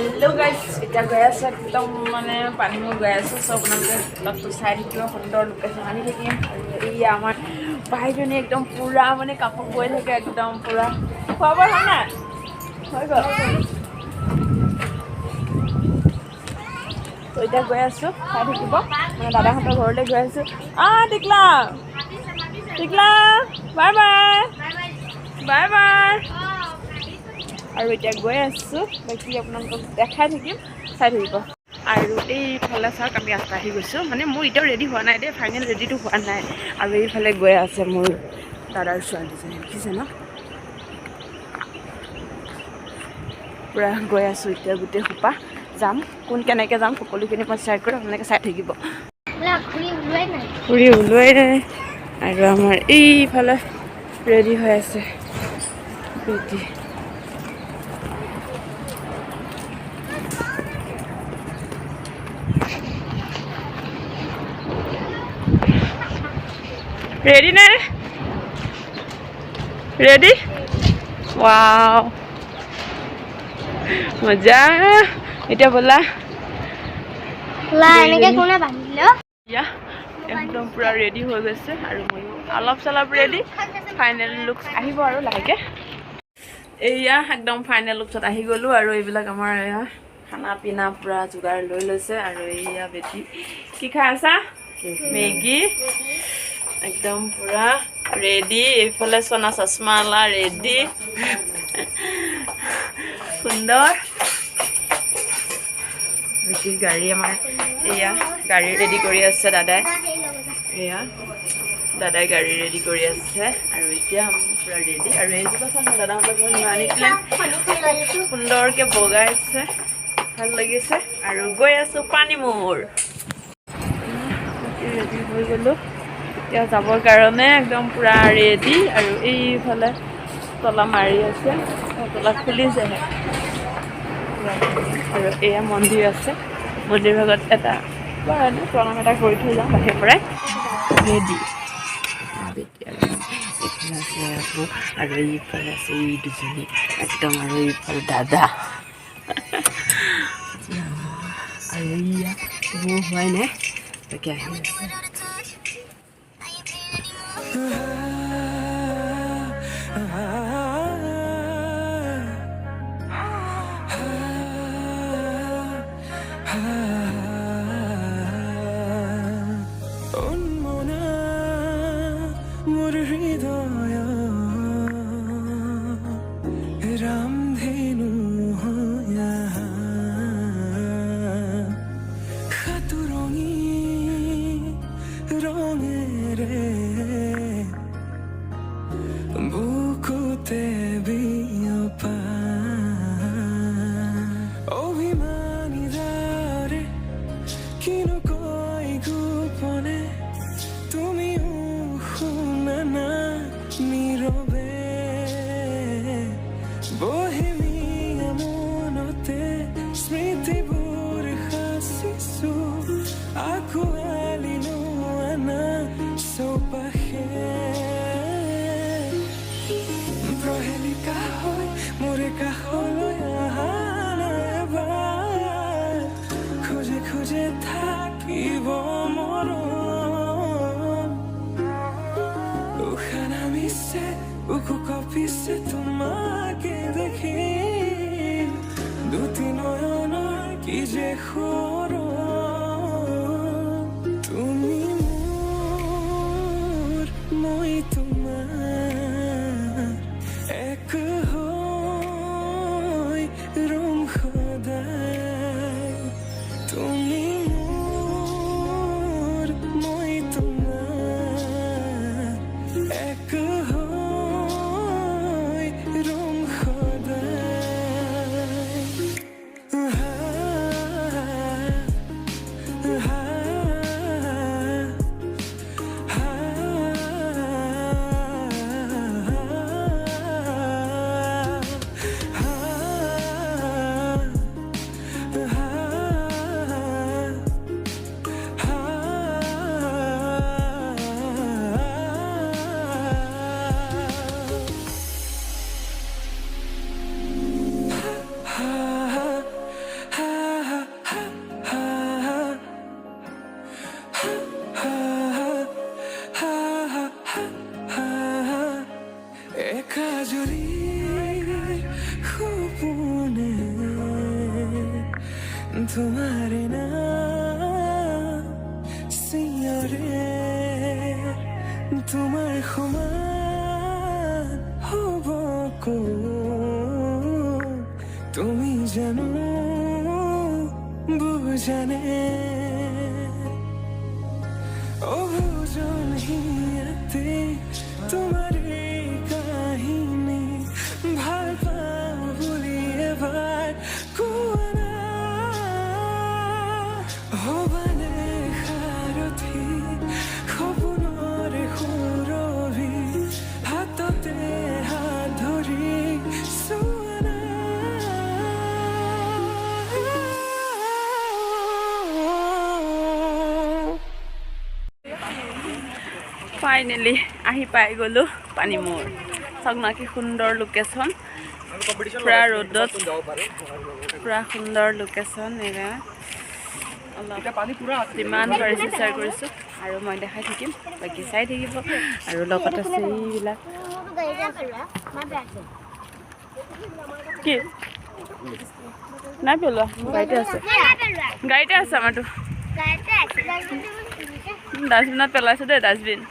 Hello guys এটা গৈ আছে একদম মানে পানীমুৰ গৈ আছে সব আপোনালোকে লকটো চাই থাকিব সুন্দৰ লোকেশ্যন আনি থাকিম আৰু এই আমাৰ ভাইজনী একদম পুৰা মানে কাপোৰ বৈ থাকে একদম পুৰা খবৰ হয় না হৈ গ'ল তো এটা গৈ আছো চাই থাকিব মানে দাদাহঁতৰ ঘৰলৈ গৈ আছো টিকলা টিকলা বাই বাই বাই বাই আৰু এতিয়া গৈ আছো বাকি আপোনালোকক দেখাই থাকিম চাই থাকিব আৰু এইফালে চাওক আমি ৰাস্তা আহি গৈছোঁ মানে মোৰ এতিয়াও ৰেডি হোৱা নাই দেই ফাইনেল ৰেডিটো হোৱা নাই আৰু এইফালে গৈ আছে মোৰ দাদাৰ ছোৱালীজনী দেখিছে ন পুৰা গৈ আছোঁ এতিয়া গোটেই সোপা যাম কোন কেনেকৈ যাম সকলোখিনি মই শ্বেয়াৰ কৰিম আপোনালোকে চাই থাকিব ঘূৰি ওলোৱাই নাই আৰু আমাৰ এইফালে ৰেডি হৈ আছে ready Ready na? Ready? Wow. Maja. Ita bola. La, enake kona bandilo? Ya. Ekdom pura ready ho gaise aru moi alop salop ready. Final looks ahibo aru lahike. Eya ekdom final looks ot ahi golu aru ebilak amar eya khana pina pura jugar loi loise aru eya beti ki khai asa? Maggi. एकदम पूरा ready एफाले सोना चश्माला ready सुंदर बेटी गाड़ी आमार एया गाड़ी ready करि আছে दादाय एया दादाय गाड़ी रेडी करि আছে আৰু এতিয়া আমি পুৰা रेडी আৰু এই যে सन दादा হতৰ ঘৰ আনিছিলে সুন্দৰ কে বগাইছে ভাল লাগিছে আৰু গৈ আছো পানীমুৰ रेडी হৈ গলো এতিয়া যাবৰ কাৰণে একদম পুৰা ৰেডি আৰু এইফালে তলা মাৰি আছে তলা খুলিছে আৰু এয়া মন্দিৰ আছে মন্দিৰ ভাগত এটা প্ৰণাম এটা কৰি থৈ যাম বাহিৰৰ পৰাই ৰেডি আৰু এইফালে আছে এই দুজনী একদম আৰু এইফালে দাদা আৰু এয়া হোৱাই নাই তাকে আহি আছে तुम्हारे नाम सियरे तुम्हार समान हबको তুমি জানো বুজানে অবুজন হিয়াতে তোমার কাহিনী ভাল পাওঁ বুলি এবাৰ কোৱা হবানে সাৰথি সপোনৰে সুৰভি হাততে হাত ধৰি চোৱানা ফাইনেলি আহি পাই গ'লো পানীমূৰ চাওক না কি সুন্দৰ লোকেশ্যন পুৰা ৰ'দত পুৰা সুন্দৰ লোকেশ্যন এৰা যিমান পাৰিছোঁ শ্বেয়াৰ কৰিছোঁ আৰু মই দেখাই থাকিম বাকী চাই থাকিব আৰু লগত আছে এইবিলাক কি নাই পেলোৱা গাড়ীতে আছে আমাৰতো ডাষ্টবিনত পেলাইছোঁ দেই ডাষ্টবিন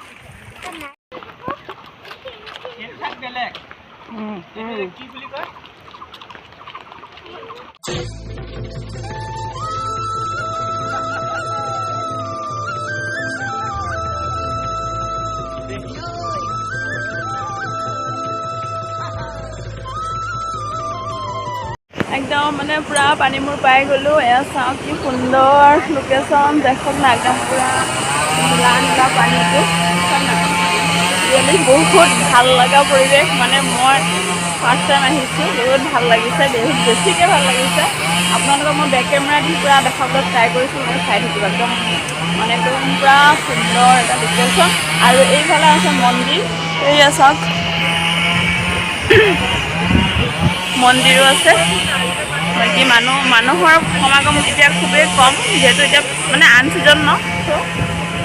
একদম মানে পুৰা পানীমূৰ পাই গ'লোঁ এয়া চাওঁ কি সুন্দৰ লোকেশ্যন দেখক না একদম পুৰা নীলা নীলা পানীটো ৰিয়েলি বহুত ভাল লগা পৰিৱেশ মানে মই ফাৰ্ষ্ট টাইম আহিছোঁ বহুত ভাল লাগিছে বহুত বেছিকৈ ভাল লাগিছে আপোনালোকক মই বেক কেমেৰা দি পুৰা দেখাবলৈ ট্ৰাই কৰিছোঁ মানে চাই থাকিব একদম মানে একদম পুৰা সুন্দৰ এটা লোকেশ্যন আৰু এইফালে আছে মন্দিৰ এয়া চাওক মন্দিৰো আছে বাকী মানুহৰ সমাগম এতিয়া খুবেই কম যিহেতু এতিয়া মানে আন ছিজন ন ত'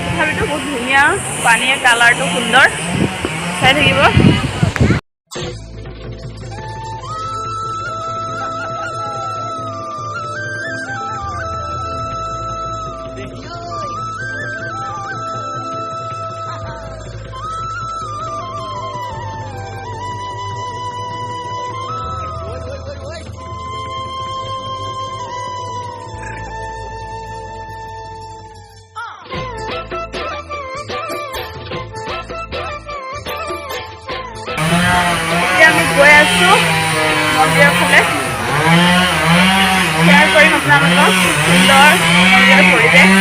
তথাপিতো বহুত ধুনীয়া পানীৰ কালাৰটো সুন্দৰ চাই থাকিব আমি গৈ আছোঁ মন্দিৰৰ ফালে শ্বেয়াৰ কৰিম আপোনালোকক সুন্দৰ মন্দিৰৰ পৰিৱেশ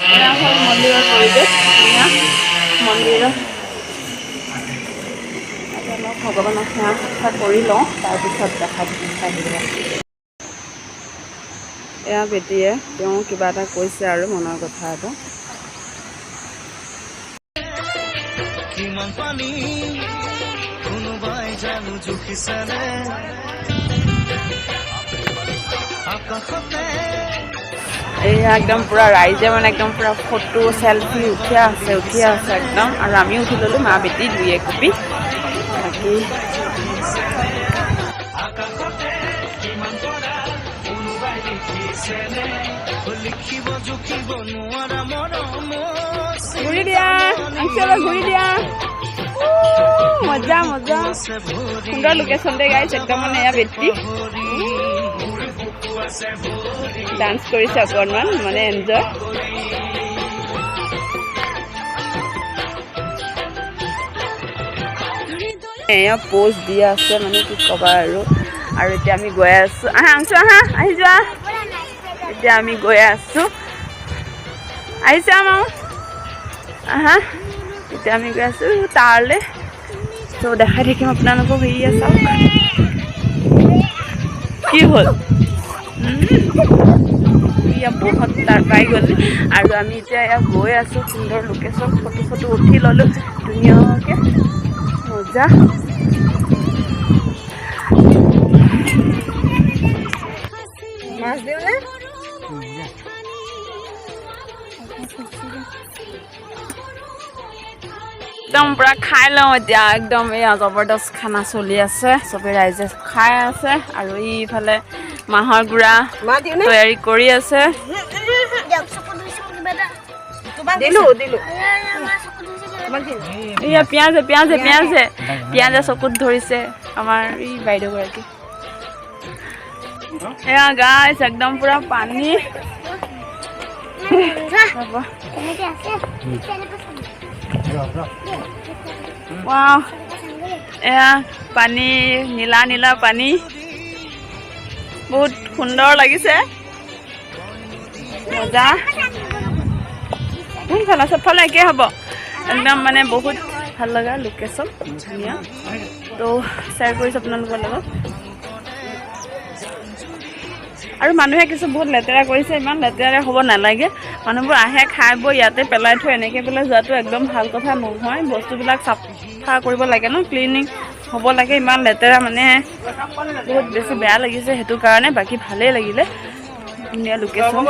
এয়া হ'ল মন্দিৰৰ পৰিৱেশ মন্দিৰৰ ভগৱানক সেৱা কৰি লওঁ তাৰপিছত দেখাই দিম চাই দিব এয়া বেটীয়ে তেওঁ কিবা এটা কৈছে আৰু মনৰ কথা এটা এয়া একদম পুৰা ৰাইজে মানে একদম পুৰা ফটো চেলফি উঠিয়া আছে একদম আৰু আমিও উঠি ল'লোঁ মা বেটী দুই একপি বাকী ঘূৰি দিয়া ঘূৰি দিয়া মজা মজা সুন্দৰ লোকেশ্যন দে গাইছ একদম মানে এয়া বেটী ডান্স কৰিছে অকণমান মানে এনজয় এয়া পোষ্ট দি আছে মানে কি ক'বা আৰু এতিয়া আমি গৈ আছোঁ আহি যোৱা এতিয়া আমি গৈ আছোঁ আহিছে আমাৰ এতিয়া আমি গৈ আছোঁ তাৰলৈ ত' দেখাই থাকিম আপোনালোকক হেৰি চাওক কি হ'ল বহুত তাৰ পাই গ'ল আৰু আমি এতিয়া এয়া গৈ আছোঁ সুন্দৰ লোকেশ্যন ফটো উঠি ল'লোঁ ধুনীয়াকৈ মজা মাছ দিওঁনে একদম পুৰা খাই লওঁ এতিয়া একদম এয়া জবৰদস্ত খানা চলি আছে চবেই ৰাইজে খাই আছে আৰু ইফালে মাহৰ গুড়া তৈয়াৰী কৰি আছে এয়া পিঁয়াজে চকুত ধৰিছে আমাৰ এই বাইদেউগৰাকী এয়া গাইছ একদম পুৰা পানী ৱাও এয়া পানী নীলা নীলা পানী বহুত সুন্দৰ লাগিছে মজা কোনফালে চবফালে একেই হ'ব একদম মানে বহুত ভাল লগা লোকেশ্যন ধুনীয়া তো শ্বেয়াৰ কৰিছোঁ আপোনালোকৰ লগত আৰু মানুহে কিছু বহুত লেতেৰা কৰিছে ইমান লেতেৰা হ'ব নালাগে মানুহবোৰ আহে খাই বৈ ইয়াতে পেলাই থৈ এনেকৈ পেলাই যোৱাটো একদম ভাল কথা নহয় বস্তুবিলাক চাফা কৰিব লাগে ন ক্লিনিং হ'ব লাগে ইমান লেতেৰা মানে বহুত বেছি বেয়া লাগিছে সেইটো কাৰণে বাকী ভালেই লাগিলে ধুনীয়া লোকেশ্যন